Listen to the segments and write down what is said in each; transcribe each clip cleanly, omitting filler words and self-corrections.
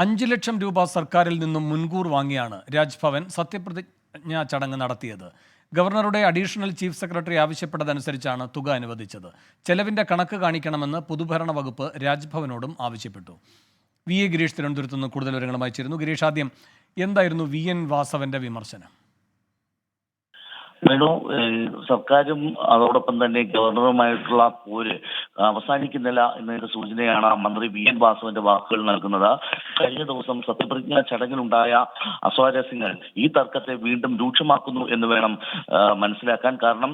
5 ലക്ഷം രൂപ സർക്കാരിൽ നിന്നും മുൻകൂർ വാങ്ങിയാണ് രാജ്ഭവൻ സത്യപ്രതിജ്ഞാ ചടങ്ങ് നടത്തിയത്. ഗവർണറുടെ അഡീഷണൽ ചീഫ് സെക്രട്ടറി ആവശ്യപ്പെട്ടതനുസരിച്ചാണ് തുക അനുവദിച്ചത്. ചെലവിന്റെ കണക്ക് കാണിക്കണമെന്ന് പൊതുഭരണ വകുപ്പ് രാജ്ഭവനോടും ആവശ്യപ്പെട്ടു. വി എ ഗിരീഷ് തിരുവനന്തപുരത്ത് നിന്ന് കൂടുതൽ വിവരങ്ങളുമായി ചേരുന്നു. ഗിരീഷ്, ആദ്യം എന്തായിരുന്നു വി എൻ വാസവന്റെ വിമർശനം? വേണു, സർക്കാരും അതോടൊപ്പം തന്നെ ഗവർണറുമായിട്ടുള്ള പോര് അവസാനിക്കുന്നില്ല എന്നതിന്റെ സൂചനയാണ് മന്ത്രി വി എൻ വാസവന്റെ വാക്കുകൾ നൽകുന്നത്. കഴിഞ്ഞ ദിവസം സത്യപ്രതിജ്ഞാ ചടങ്ങിലുണ്ടായ അസ്വാരസ്യങ്ങൾ ഈ തർക്കത്തെ വീണ്ടും രൂക്ഷമാക്കുന്നു എന്ന് വേണം മനസ്സിലാക്കാൻ. കാരണം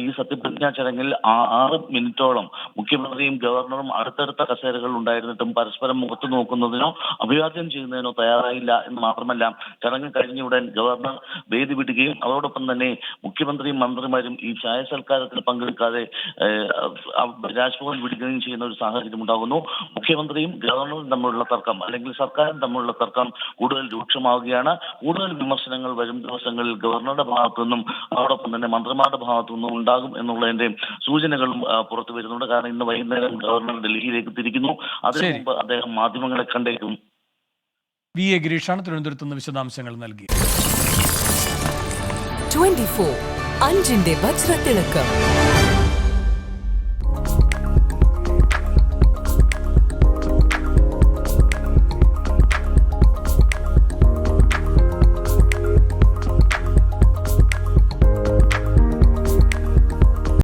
ഈ സത്യപ്രതിജ്ഞാ ചടങ്ങിൽ 6 മിനിറ്റോളം മുഖ്യമന്ത്രിയും ഗവർണറും അടുത്തടുത്ത കസേരകൾ ഉണ്ടായിരുന്നിട്ടും പരസ്പരം മുഖത്ത് നോക്കുന്നതിനോ അഭിവാദ്യം ചെയ്യുന്നതിനോ തയ്യാറായില്ല എന്ന് മാത്രമല്ല, ചടങ്ങ് കഴിഞ്ഞയുടൻ ഗവർണർ വേദി വിടുകയും അതോടൊപ്പം തന്നെ മുഖ്യമന്ത്രിയും മന്ത്രിമാരും ഈ ചായ സൽക്കാരത്തിൽ പങ്കെടുക്കാതെ രാജ്ഭവൻ വിടുകയും ചെയ്യുന്ന ഒരു സാഹചര്യം ഉണ്ടാകുന്നു. മുഖ്യമന്ത്രിയും ഗവർണറും തമ്മിലുള്ള തർക്കം അല്ലെങ്കിൽ സർക്കാരും തമ്മിലുള്ള തർക്കം കൂടുതൽ രൂക്ഷമാവുകയാണ്. കൂടുതൽ വിമർശനങ്ങൾ വരും ദിവസങ്ങളിൽ ഗവർണറുടെ ഭാഗത്തു നിന്നും അതോടൊപ്പം തന്നെ മന്ത്രിമാരുടെ ഭാഗത്തു നിന്നും ഉണ്ടാകും എന്നുള്ളതിന്റെ സൂചനകളും പുറത്തു വരുന്നുണ്ട്. കാരണം ഇന്ന് വൈകുന്നേരം ഗവർണർ ഡൽഹിയിലേക്ക് തിരിക്കുന്നു. അതിനു മുമ്പ് അദ്ദേഹം മാധ്യമങ്ങളെ കണ്ടേക്കും. വി എ ഗിരീഷാണ് തിരുവനന്തപുരത്ത് നിന്ന് വിശദാംശങ്ങൾ നൽകി. 24 അഞ്ചിന്റെ വജ്രത്തിളക്കം.